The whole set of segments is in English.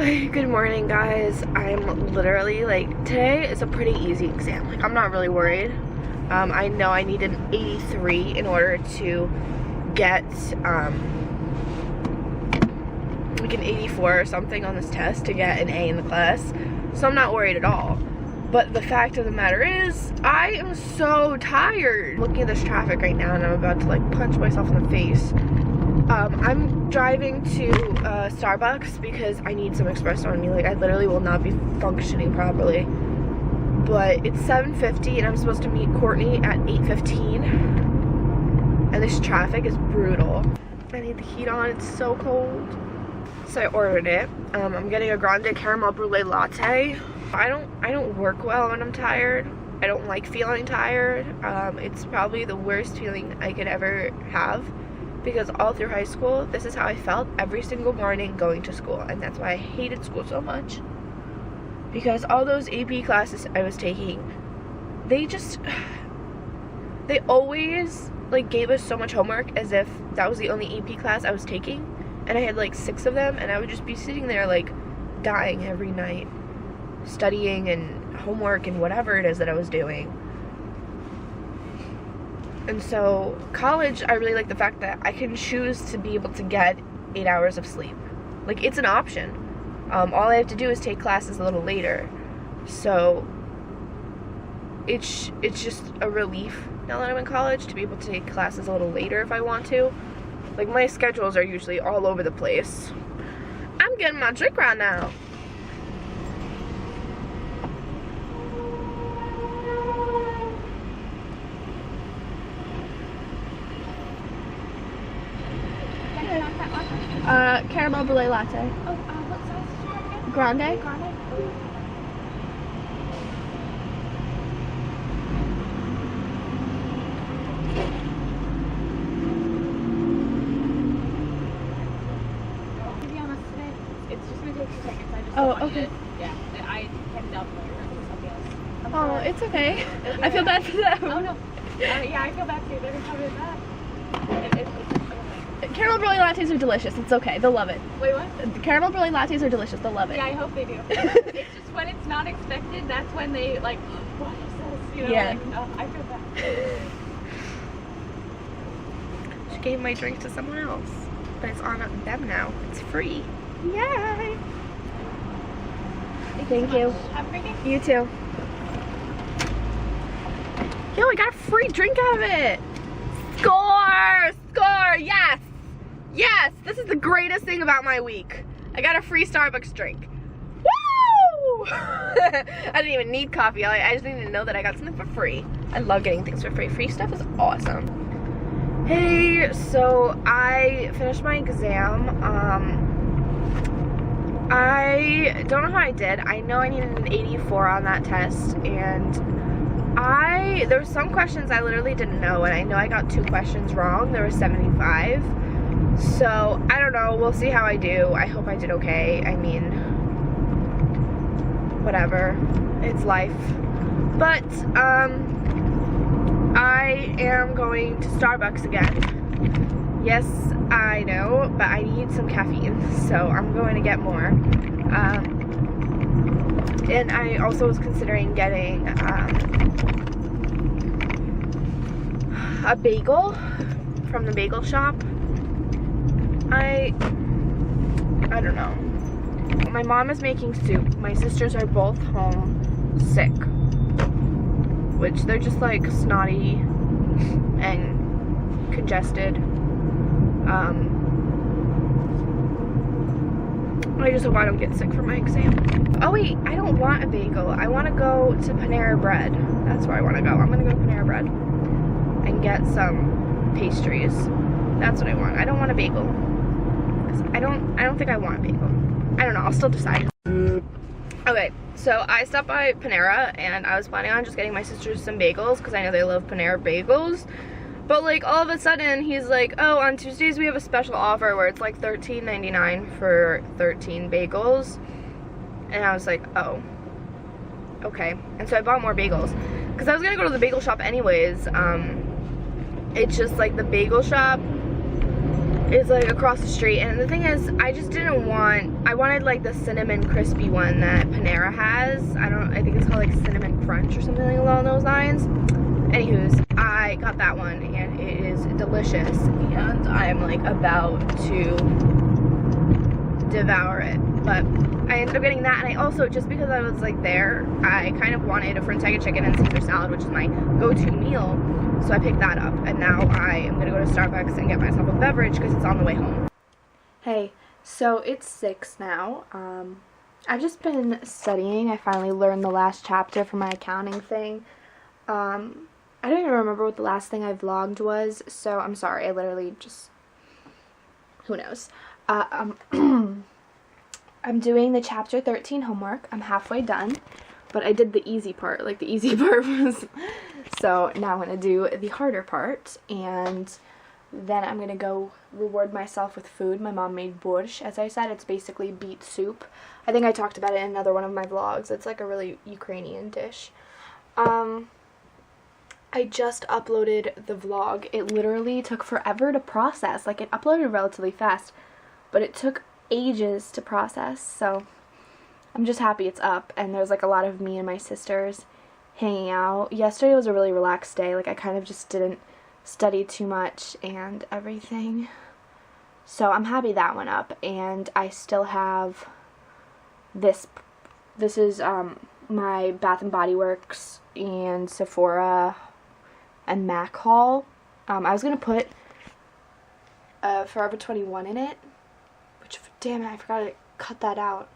Good morning, guys. I'm literally like, today is a pretty easy exam. Like, I'm not really worried. I know I need an 83 in order to get like an 84 or something on this test to get an A in the class. So I'm not worried at all. But the fact of the matter is, I am so tired. Looking at this traffic right now and I'm about to like punch myself in the face. I'm driving to Starbucks because I need some espresso on me. Like, I literally will not be functioning properly. But it's 7:50 and I'm supposed to meet Courtney at 8:15. And this traffic is brutal. I need the heat on, it's so cold. So I ordered it. I'm getting a grande caramel brulee latte. I don't work well when I'm tired. I don't like feeling tired. It's probably the worst feeling I could ever have. Because all through high school, this is how I felt every single morning going to school. And that's why I hated school so much. Because all those AP classes I was taking, they always like gave us so much homework as if that was the only AP class I was taking. And I had like 6 of them, and I would just be sitting there like dying every night, studying and homework and whatever it is that I was doing. And so college, I really like the fact that I can choose to be able to get 8 hours of sleep. Like, it's an option. All I have to do is take classes a little later. So it's just a relief now that I'm in college to be able to take classes a little later if I want to. Like, my schedules are usually all over the place. I'm getting my drink right now. Caramel brulee latte. Oh, what size did you have again? Grande. Grande? To be honest, today, it's just going to take 2 seconds. I just Oh, okay. Yeah, I kept up with something else. Oh, it's okay. I feel bad for them. Oh, no. Yeah, I feel bad too. They're going to cover that. Caramel brulee lattes are delicious. It's okay. They'll love it. Wait, what? Caramel brulee lattes are delicious. They'll love it. Yeah, I hope they do. It's just when it's not expected, that's when they like, what is this? You know, Yeah. like, oh, I feel bad. She gave my drink to someone else, but it's on them now. It's free. Yay! Thank you. Have a great day. You too. Yo, I got a free drink out of it. Score! Score! Yes! Yes! This is the greatest thing about my week. I got a free Starbucks drink. Woo! I didn't even need coffee. I just needed to know that I got something for free. I love getting things for free. Free stuff is awesome. Hey, so I finished my exam. I don't know how I did. I know I needed an 84 on that test, and there were some questions I literally didn't know, and I know I got 2 questions wrong. There was 75. So, I don't know. We'll see how I do. I hope I did okay. I mean, whatever. It's life. But, I am going to Starbucks again. Yes, I know, but I need some caffeine, so I'm going to get more. And I also was considering getting a bagel from the bagel shop. I don't know. My mom is making soup. My sisters are both home sick, which they're just like snotty and congested. I just hope I don't get sick for my exam. Oh wait, I don't want a bagel. I want to go to Panera Bread. That's where I want to go. I'm gonna go to Panera Bread and get some pastries. That's what I want. I don't want a bagel. I don't think I want a bagel. I don't know. I'll still decide. Okay, so I stopped by Panera and I was planning on just getting my sisters some bagels because I know they love Panera bagels. But like all of a sudden he's like, oh, on Tuesdays we have a special offer where it's like $13.99 for 13 bagels. And I was like, oh, okay. And so I bought more bagels because I was gonna go to the bagel shop anyways. It's just like the bagel shop It's like across the street, and the thing is, I just didn't want, I wanted like the cinnamon crispy one that Panera has. I think it's called like cinnamon crunch or something along those lines. Anywho's, I got that one and it is delicious, and I'm like about to devour it. But I ended up getting that, and I also, just because I was like there, I kind of wanted a Frontega chicken and Caesar salad, which is my go-to meal. So I picked that up, and now I am gonna go to Starbucks and get myself a beverage because it's on the way home. Hey, so it's 6 now. I've just been studying. I finally learned the last chapter for my accounting thing. I don't even remember what the last thing I vlogged was, so I'm sorry. I literally just, who knows. I'm doing the chapter 13 homework. I'm halfway done, but I did the easy part. Like, the easy part was... So now I'm going to do the harder part, and then I'm going to go reward myself with food. My mom made borscht. As I said, it's basically beet soup. I think I talked about it in another one of my vlogs. It's like a really Ukrainian dish. I just uploaded the vlog. It literally took forever to process. Like, it uploaded relatively fast, but it took ages to process. So I'm just happy it's up, and there's like a lot of me and my sisters hanging out. Yesterday was a really relaxed day. Like, I kind of just didn't study too much and everything. So I'm happy that went up, and I still have this. This is my Bath and Body Works and Sephora and MAC haul. I was gonna put Forever 21 in it, which, damn it, I forgot to cut that out.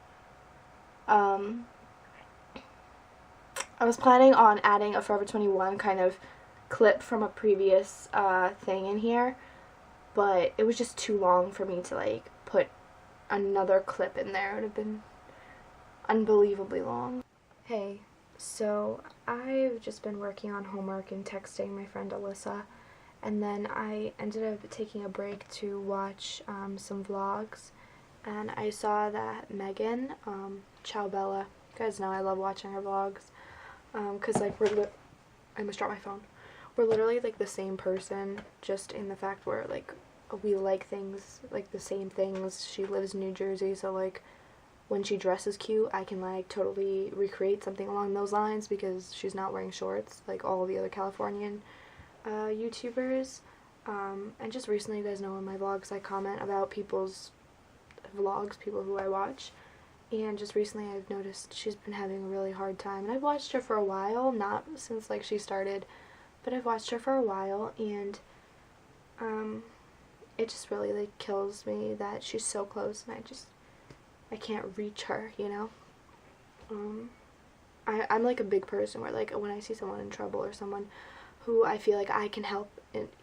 I was planning on adding a Forever 21 kind of clip from a previous thing in here, but it was just too long for me to like put another clip in there. It would have been unbelievably long. Hey, so I've just been working on homework and texting my friend Alyssa, and then I ended up taking a break to watch some vlogs, and I saw that Megan, Ciao Bella, you guys know I love watching her vlogs, because like I almost dropped my phone. We're literally like the same person, just in the fact where like we like things, like the same things. She lives in New Jersey, so like when she dresses cute, I can like totally recreate something along those lines because she's not wearing shorts like all the other Californian YouTubers. And just recently, you guys know in my vlogs I comment about people's vlogs, people who I watch. And just recently I've noticed she's been having a really hard time. And I've watched her for a while, not since like she started, but I've watched her for a while, and it just really like kills me that she's so close and I can't reach her, you know? I'm like a big person where like when I see someone in trouble or someone who I feel like I can help,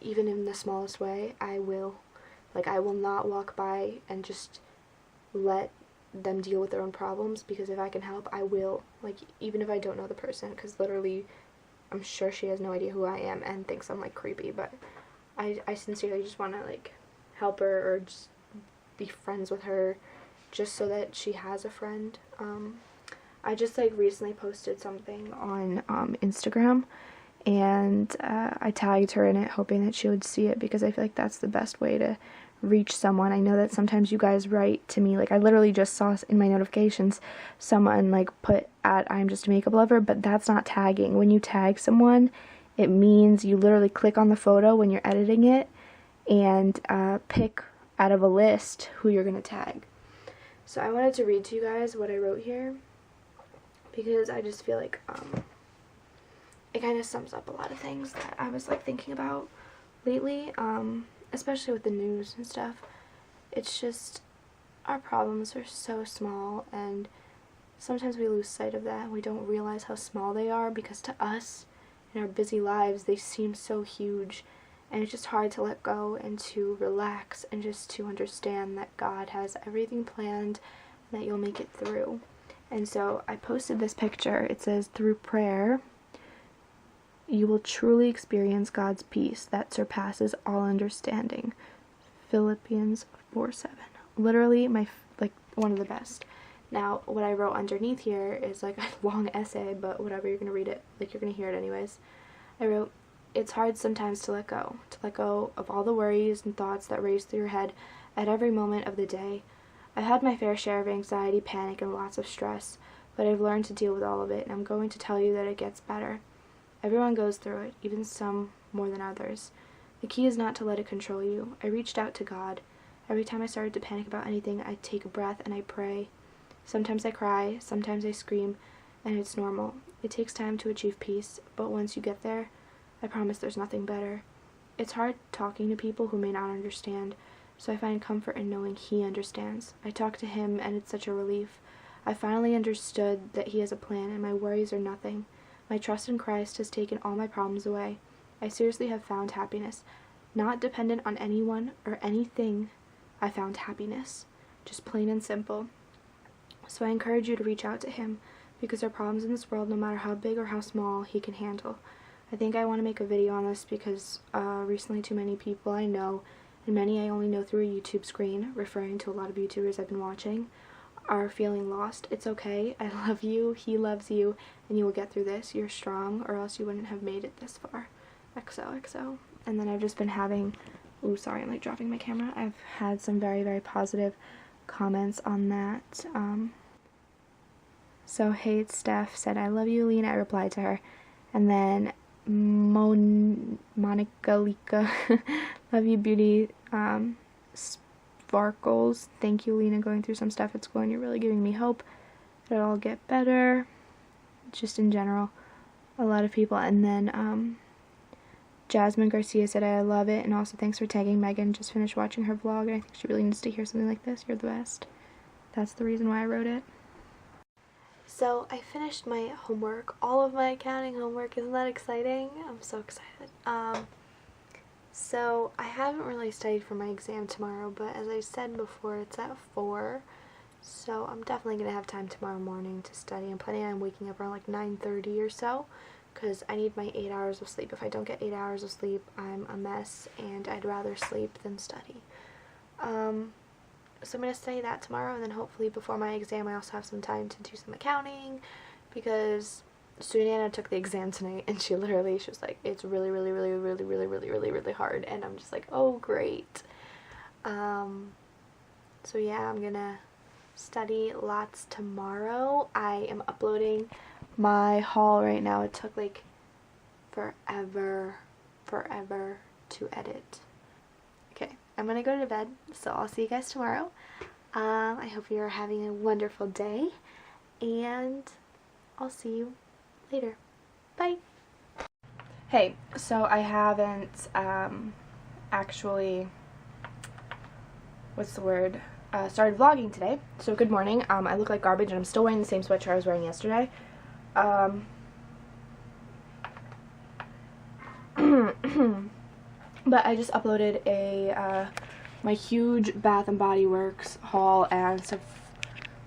even in the smallest way, I will. Like, I will not walk by and just let them deal with their own problems, because if I can help, I will. Like, even if I don't know the person, because literally I'm sure she has no idea who I am and thinks I'm like creepy, but I sincerely just want to like help her or just be friends with her, just so that she has a friend. I just like recently posted something on Instagram, and I tagged her in it hoping that she would see it, because I feel like that's the best way to reach someone. I know that sometimes you guys write to me, like I literally just saw in my notifications someone like put at I'm just a makeup lover, but that's not tagging. When you tag someone, it means you literally click on the photo when you're editing it and pick out of a list who you're gonna tag. So I wanted to read to you guys what I wrote here, because I just feel like it kind of sums up a lot of things that I was like thinking about lately, especially with the news and stuff. It's just, our problems are so small, and sometimes we lose sight of that and we don't realize how small they are, because to us in our busy lives they seem so huge, and it's just hard to let go and to relax and just to understand that God has everything planned and that you'll make it through. And so I posted this picture. It says, through prayer you will truly experience God's peace that surpasses all understanding. Philippians 4:7. Literally one of the best. Now, what I wrote underneath here is like a long essay, but whatever, you're gonna read it, like you're gonna hear it anyways. I wrote, It's hard sometimes to let go of all the worries and thoughts that race through your head at every moment of the day. I've had my fair share of anxiety, panic, and lots of stress, but I've learned to deal with all of it, and I'm going to tell you that it gets better. Everyone goes through it, even some more than others. The key is not to let it control you. I reached out to God. Every time I started to panic about anything, I take a breath and I pray. Sometimes I cry, sometimes I scream, and it's normal. It takes time to achieve peace, but once you get there, I promise there's nothing better. It's hard talking to people who may not understand, so I find comfort in knowing He understands. I talk to Him, and it's such a relief. I finally understood that He has a plan, and my worries are nothing. My trust in Christ has taken all my problems away. I seriously have found happiness. Not dependent on anyone or anything, I found happiness. Just plain and simple. So I encourage you to reach out to Him, because there are problems in this world, no matter how big or how small, He can handle. I think I want to make a video on this because recently too many people I know, and many I only know through a YouTube screen, referring to a lot of YouTubers I've been watching, are feeling lost. It's okay. I love you. He loves you, and you will get through this. You're strong, or else you wouldn't have made it this far. XOXO. And then I've just been having, ooh, sorry, I'm like dropping my camera. I've had some very, very positive comments on that. So Hate Steph said, I love you, Lena. I replied to her. And then Monica Lika, love you, beauty. Sparkles, thank you, Lena, going through some stuff at school, and you're really giving me hope that it'll get better. Just in general, a lot of people. And then Jasmine Garcia said, I love it, and also thanks for tagging Megan. Just finished watching her vlog, and I think she really needs to hear something like this. You're the best. That's the reason why I wrote it. So I finished my homework, all of my accounting homework. Isn't that exciting? I'm so excited. So I haven't really studied for my exam tomorrow, but as I said before, it's at 4, so I'm definitely going to have time tomorrow morning to study. I'm planning on waking up around like 9:30 or so, because I need my 8 hours of sleep. If I don't get 8 hours of sleep, I'm a mess, and I'd rather sleep than study. So I'm going to study that tomorrow, and then hopefully before my exam I also have some time to do some accounting, because Susanna took the exam tonight, and she was like, it's really really hard, and I'm just like, oh great. So yeah, I'm gonna study lots tomorrow. I am uploading my haul right now. It took like forever to edit. Okay, I'm gonna go to bed, so I'll see you guys tomorrow. I hope you're having a wonderful day, and I'll see you later. Bye. Hey, so I haven't actually, what's the word, started vlogging today. So good morning. I look like garbage, and I'm still wearing the same sweatshirt I was wearing yesterday. But I just uploaded a my huge Bath and Body Works haul and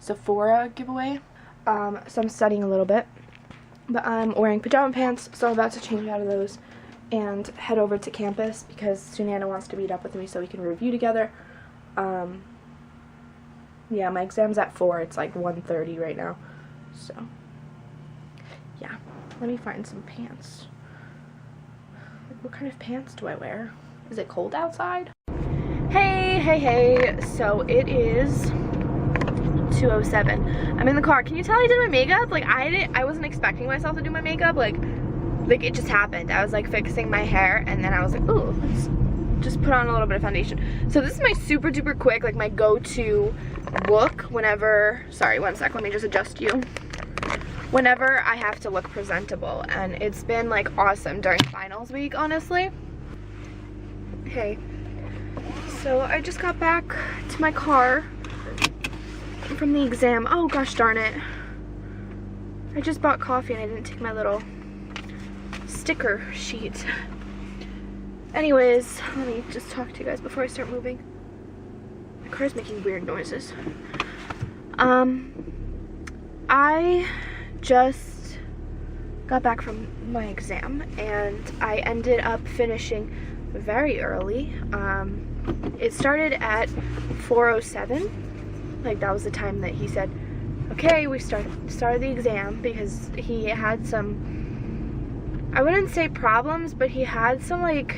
Sephora giveaway. So I'm studying a little bit, but I'm wearing pajama pants, so I'm about to change out of those and head over to campus because Susanna wants to meet up with me so we can review together. Yeah, my exam's at 4. It's like 1:30 right now, so yeah. Let me find some pants. What kind of pants do I wear? Is it cold outside? Hey, so it is 2:07. I'm in the car. Can you tell I did my makeup? Like I wasn't expecting myself to do my makeup. Like it just happened. I was like fixing my hair, and then I was like, ooh, let's just put on a little bit of foundation. So this is my super duper quick, like my go-to look whenever, sorry, one sec, let me just adjust you. Whenever I have to look presentable, and it's been like awesome during finals week, honestly. Okay, so I just got back to my car from the exam. Oh gosh darn it, I just bought coffee and I didn't take my little sticker sheet. Anyways, let me just talk to you guys before I start moving. My car's making weird noises. I just got back from my exam, and I ended up finishing very early. It started at 4:07. Like that was the time that he said, okay, we started the exam, because he had some I wouldn't say problems, but he had some like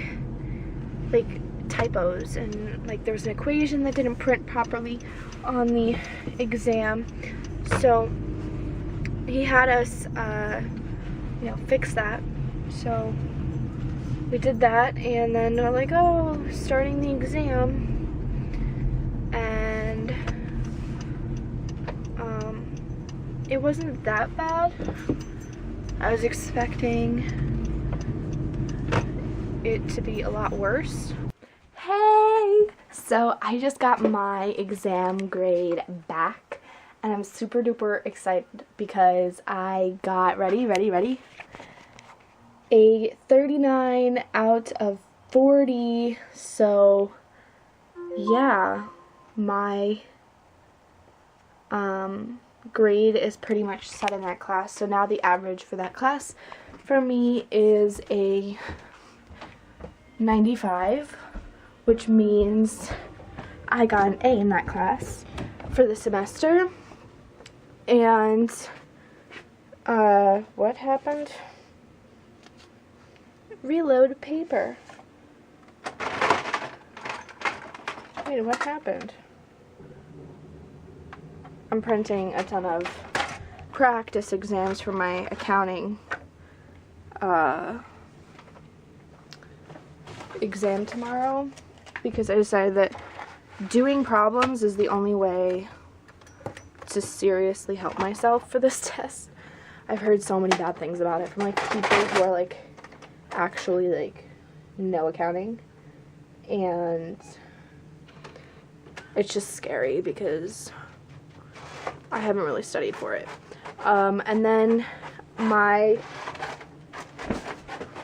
typos, and like there was an equation that didn't print properly on the exam, so he had us you know, fix that. So we did that, and then we're like, oh, starting the exam, and it wasn't that bad. I was expecting it to be a lot worse. Hey! So I just got my exam grade back, and I'm super duper excited because I got, ready, a 39 out of 40. So yeah, my grade is pretty much set in that class. So now the average for that class for me is a 95, which means I got an A in that class for the semester. And what happened? Reload paper. Wait, what happened? I'm printing a ton of practice exams for my accounting exam tomorrow, because I decided that doing problems is the only way to seriously help myself for this test. I've heard so many bad things about it from like people who are like actually like know accounting, and it's just scary because I haven't really studied for it. And then my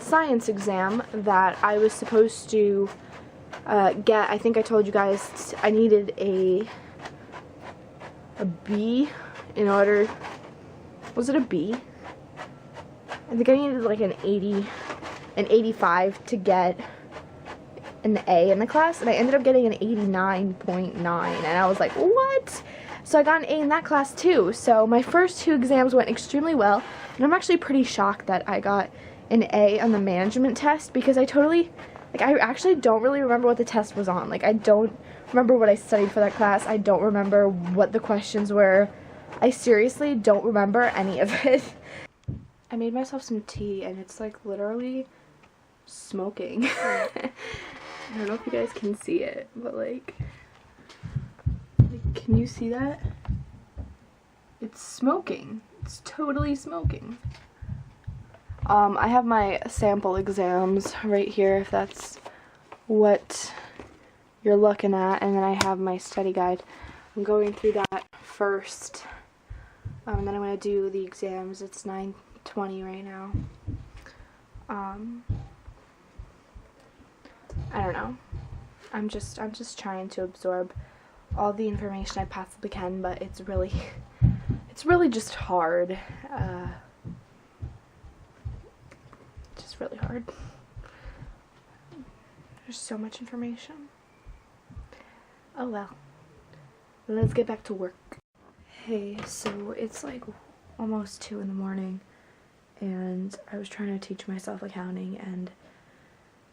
science exam that I was supposed to get, I think I told you guys I needed a B in order, was it a B? I think I needed like an 85 to get an A in the class, and I ended up getting an 89.9, and I was like, what? So I got an A in that class too. So my first two exams went extremely well, and I'm actually pretty shocked that I got an A on the management test, because I actually don't really remember what the test was on. Like, I don't remember what I studied for that class. I don't remember what the questions were. I seriously don't remember any of it. I made myself some tea, and it's like literally smoking. I don't know if you guys can see it, but like, can you see that? It's smoking. It's totally smoking. I have my sample exams right here, if that's what you're looking at, and then I have my study guide. I'm going through that first, and then I'm going to do the exams. It's 9:20 right now. I don't know. I'm just trying to absorb all the information I possibly can, but it's really just hard. Just really hard. There's so much information. Oh well. Let's get back to work. Hey, so it's like almost 2 in the morning, and I was trying to teach myself accounting, and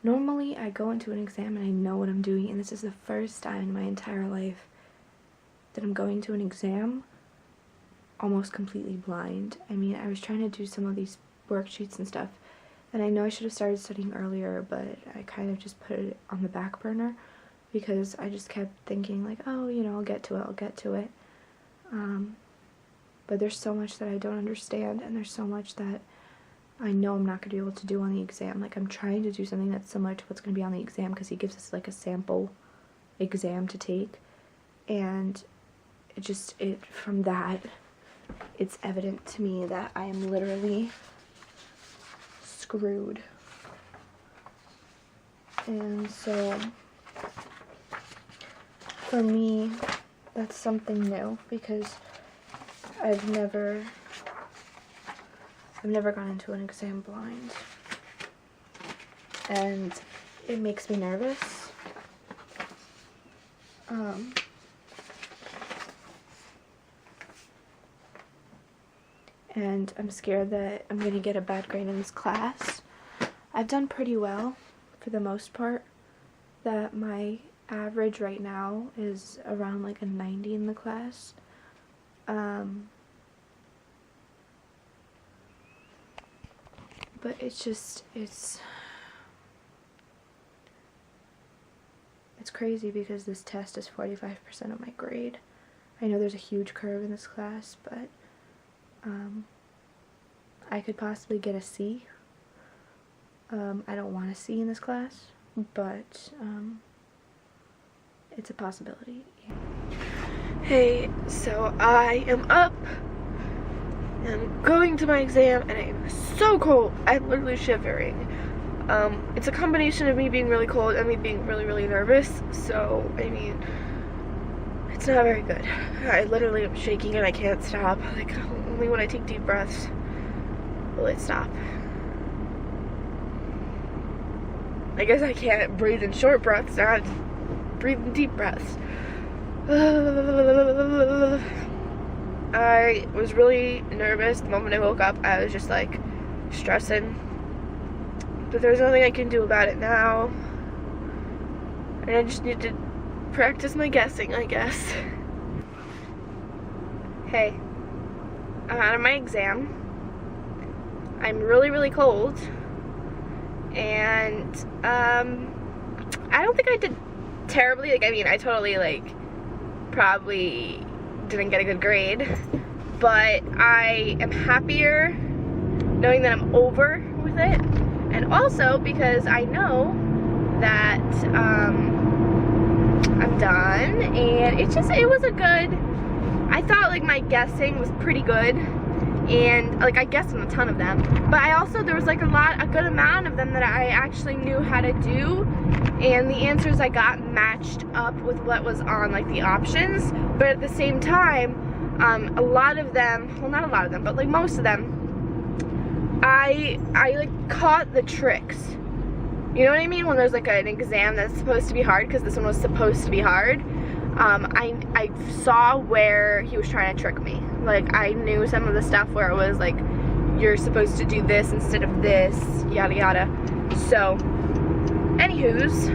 normally I go into an exam and I know what I'm doing, and this is the first time in my entire life that I'm going to an exam almost completely blind. I mean, I was trying to do some of these worksheets and stuff, and I know I should have started studying earlier, but I kind of just put it on the back burner because I just kept thinking like, oh, you know, I'll get to it. But there's so much that I don't understand, and there's so much that I know I'm not going to be able to do on the exam. Like, I'm trying to do something that's similar to what's going to be on the exam, because he gives us like a sample exam to take, and from that, it's evident to me that I am literally screwed. And so for me, that's something new, because I've never gone into an exam blind, and it makes me nervous. And I'm scared that I'm gonna get a bad grade in this class, I've done pretty well for the most part. That my average right now is around like a 90 in the class. But it's just, it's crazy because this test is 45% of my grade. I know there's a huge curve in this class, but I could possibly get a C. I don't want a C in this class, but it's a possibility. Hey, so I am up. I'm going to my exam and I'm so cold. I'm literally shivering. It's a combination of me being really cold and me being really, really nervous. So, I mean, it's not very good. I literally am shaking and I can't stop. Like, only when I take deep breaths will it stop. I guess I can't breathe in short breaths, not breathe in deep breaths. I was really nervous the moment I woke up. I was just like stressing, but there's nothing I can do about it now, and I just need to practice my guessing, I guess. Hey, I'm out of my exam. I'm really, really cold, and I don't think I did terribly. Like, I mean, I totally like probably didn't get a good grade, but I am happier knowing that I'm over with it, and also because I know that I'm done, and it was a good, I thought like my guessing was pretty good, and like I guessed on a ton of them, but I also, there was like a good amount of them that I actually knew how to do, and the answers I got matched up with what was on like the options. But at the same time, a lot of them, well, not a lot of them, but like most of them, I like caught the tricks. You know what I mean? When there's like an exam that's supposed to be hard, because this one was supposed to be hard, I saw where he was trying to trick me. Like, I knew some of the stuff where it was like, you're supposed to do this instead of this, yada yada. So, anywho's,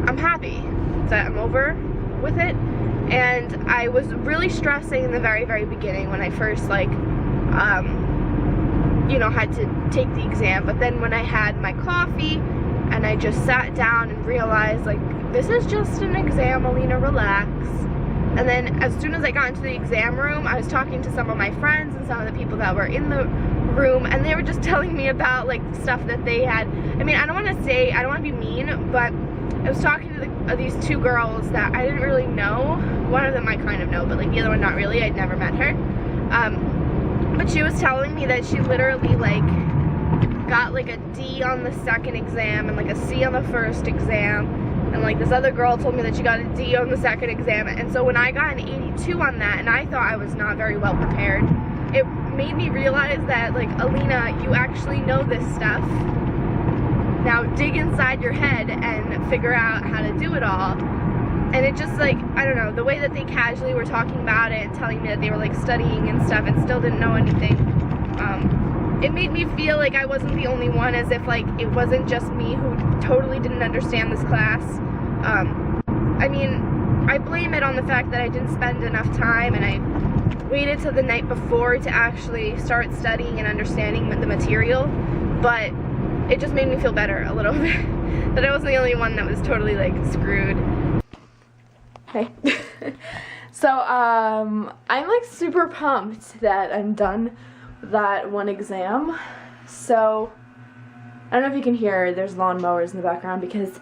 I'm happy that I'm over with it. And I was really stressing in the very, very beginning when I first like, you know, had to take the exam. But then when I had my coffee and I just sat down and realized like, this is just an exam, Olena, relax. And then as soon as I got into the exam room, I was talking to some of my friends and some of the people that were in the room, and they were just telling me about like stuff that they had. I mean, I don't want to be mean, but I was talking to these two girls that I didn't really know. One of them I kind of know, but like the other one not really. I'd never met her. But she was telling me that she literally like got like a D on the second exam and like a C on the first exam. And like this other girl told me that she got a D on the second exam. And so when I got an 82 on that, and I thought I was not very well prepared, it made me realize that like, Olena, you actually know this stuff. Now dig inside your head and figure out how to do it all. And it just like, I don't know, the way that they casually were talking about it and telling me that they were like studying and stuff and still didn't know anything, it made me feel like I wasn't the only one, as if like it wasn't just me who totally didn't understand this class. I mean, I blame it on the fact that I didn't spend enough time and I waited till the night before to actually start studying and understanding the material, but it just made me feel better a little bit that I wasn't the only one that was totally like screwed. Hey. So I'm like super pumped that I'm done that one exam. So I don't know if you can hear, there's lawnmowers in the background because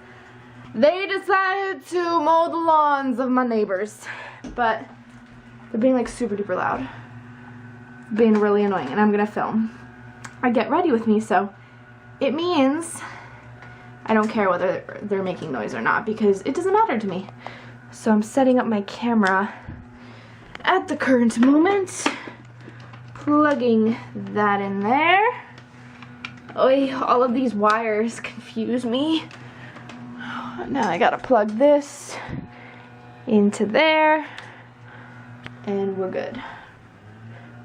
they decided to mow the lawns of my neighbors, but they're being like super duper loud, being really annoying, and I'm gonna film. I get ready with me, so it means I don't care whether they're making noise or not because it doesn't matter to me. So I'm setting up my camera at the current moment, plugging that in there. Oh, all of these wires confuse me. Now I gotta plug this into there, and we're good.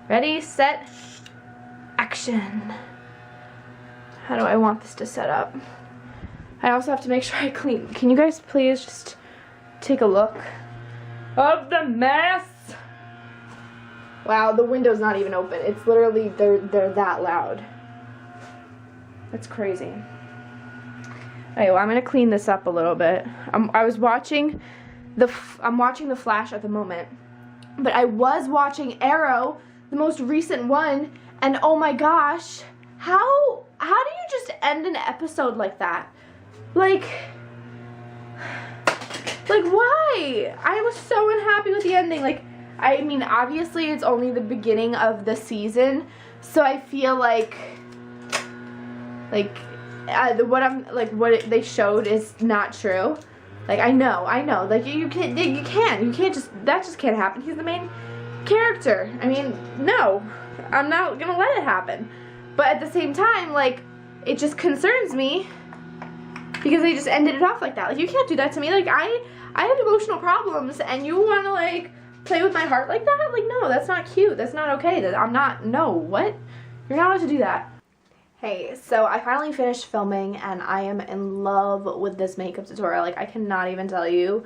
Ready, set, action. How do I want this to set up? I also have to make sure I clean. Can you guys please just take a look of the mess? Wow, the window's not even open. It's literally, they're that loud. That's crazy. Alright, well, I'm gonna clean this up a little bit. I'm watching the Flash at the moment, but I was watching Arrow, the most recent one, and oh my gosh, how do you just end an episode like that? Like why? I was so unhappy with the ending. Like, I mean, obviously it's only the beginning of the season, so I feel like what they showed is not true. Like, I know, like, that just can't happen. He's the main character. I mean, no, I'm not gonna let it happen. But at the same time, like, it just concerns me because they just ended it off like that. Like, you can't do that to me. Like, I have emotional problems, and you want to, like, play with my heart like that? Like, no, that's not cute. That's not okay. No, what? You're not allowed to do that. Hey, so I finally finished filming, and I am in love with this makeup tutorial. Like, I cannot even tell you.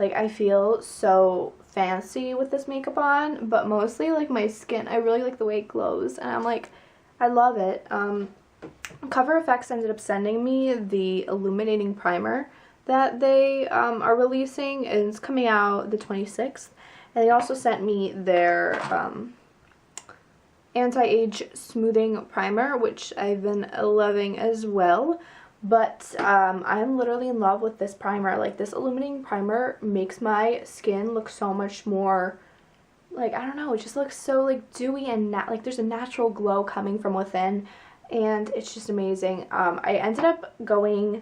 Like, I feel so fancy with this makeup on, but mostly, like, my skin, I really like the way it glows, and I'm like, I love it. Cover FX ended up sending me the illuminating primer that they are releasing, and it's coming out the 26th. And they also sent me their anti-age smoothing primer, which I've been loving as well. But I'm literally in love with this primer. Like, this illuminating primer makes my skin look so much more, like, I don't know, it just looks so, like, dewy and like there's a natural glow coming from within, and it's just amazing. I ended up going,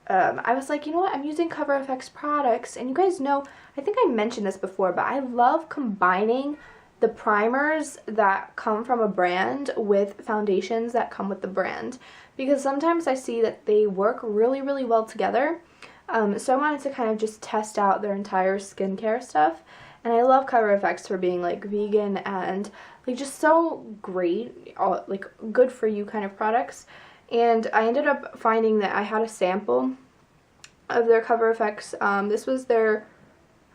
I was like, you know what, I'm using Cover FX products, and you guys know, I think I mentioned this before, but I love combining the primers that come from a brand with foundations that come with the brand, because sometimes I see that they work really, really well together. So I wanted to kind of just test out their entire skincare stuff, and I love Cover FX for being, like, vegan and, like, just so great, like, good for you kind of products. And I ended up finding that I had a sample of their Cover FX. This was their,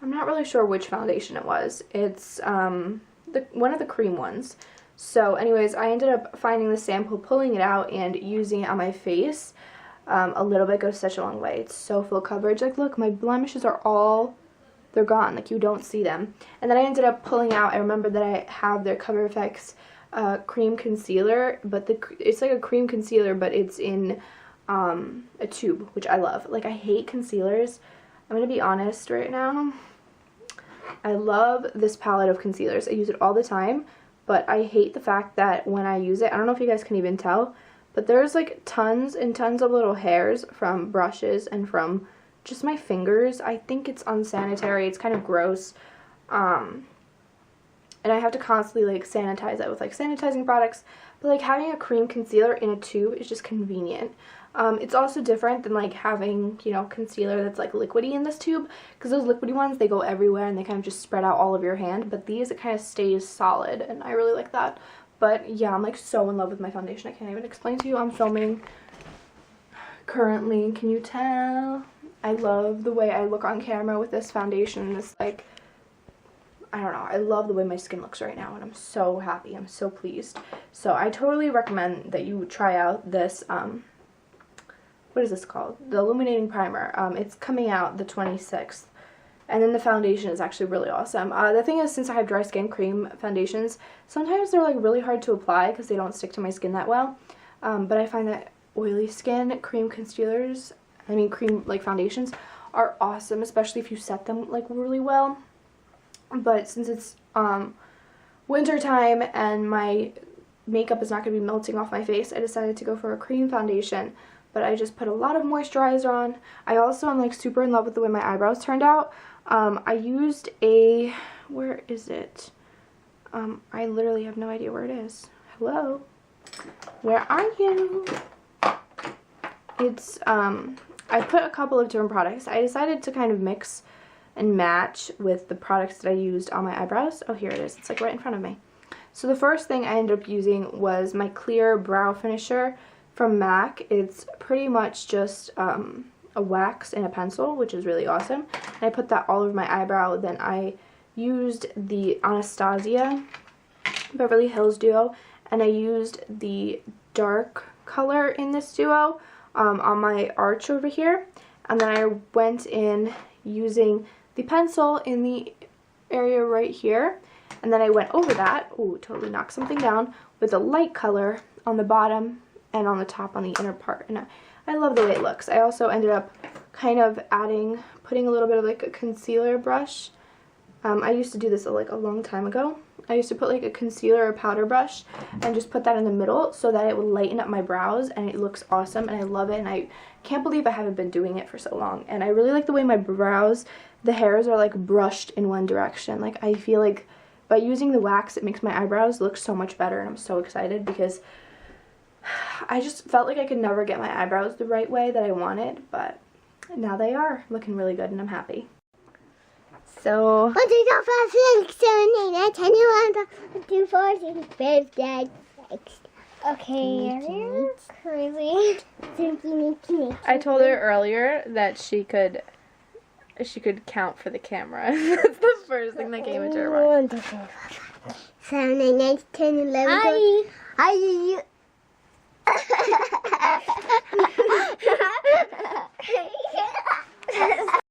I'm not really sure which foundation it was. It's one of the cream ones. So anyways, I ended up finding the sample, pulling it out, and using it on my face. A little bit goes such a long way. It's so full coverage. Like, look, my blemishes are all, they're gone. Like, you don't see them. And then I ended up pulling out, I remember that I have their Cover FX cream concealer, but it's like a cream concealer, but it's in a tube, which I love. Like, I hate concealers. I'm gonna be honest right now. I love this palette of concealers. I use it all the time, but I hate the fact that when I use it, I don't know if you guys can even tell, but there's, like, tons and tons of little hairs from brushes and from just my fingers. I think it's unsanitary. It's kind of gross. And I have to constantly, like, sanitize it with, like, sanitizing products. But, like, having a cream concealer in a tube is just convenient. It's also different than, like, having, you know, concealer that's, like, liquidy in this tube. Because those liquidy ones, they go everywhere and they kind of just spread out all of your hand. But these, it kind of stays solid, and I really like that. But, yeah, I'm, like, so in love with my foundation. I can't even explain to you. I'm filming currently. Can you tell? I love the way I look on camera with this foundation. This, like, I don't know, I love the way my skin looks right now, and I'm so happy. I'm so pleased. So I totally recommend that you try out this, what is this called? The Illuminating Primer. It's coming out the 26th. And then the foundation is actually really awesome. The thing is, since I have dry skin, cream foundations, sometimes they're, like, really hard to apply because they don't stick to my skin that well. But I find that oily skin, cream concealers, cream, like, foundations are awesome, especially if you set them, like, really well. But since it's winter time and my makeup is not going to be melting off my face, I decided to go for a cream foundation. But I just put a lot of moisturizer on. I also am, like, super in love with the way my eyebrows turned out. I used a, where is it? I literally have no idea where it is. Hello? Where are you? It's, I put a couple of different products. I decided to kind of mix and match with the products that I used on my eyebrows. Oh, here it is. It's, like, right in front of me. So the first thing I ended up using was my clear brow finisher from MAC. It's pretty much just a wax and a pencil, which is really awesome. And I put that all over my eyebrow. Then I used the Anastasia Beverly Hills Duo, and I used the dark color in this duo on my arch over here. And then I went in using the pencil in the area right here. And then I went over that, ooh, totally knocked something down, with a light color on the bottom and on the top on the inner part. And I love the way it looks. I also ended up kind of putting a little bit of like a concealer brush. I used to do this like a long time ago. I used to put like a concealer or powder brush and just put that in the middle so that it would lighten up my brows, and it looks awesome and I love it, and I can't believe I haven't been doing it for so long. And I really like the way my brows, the hairs are like brushed in one direction. Like I feel like by using the wax it makes my eyebrows look so much better, and I'm so excited because I just felt like I could never get my eyebrows the right way that I wanted, but now they are looking really good and I'm happy. So okay, you're crazy. I told her earlier that she could count for the camera. That's the first thing that came into her mind. 1, 2, 3, 4, 5, 7, 8, 9, 10, 11. Hi. Hi.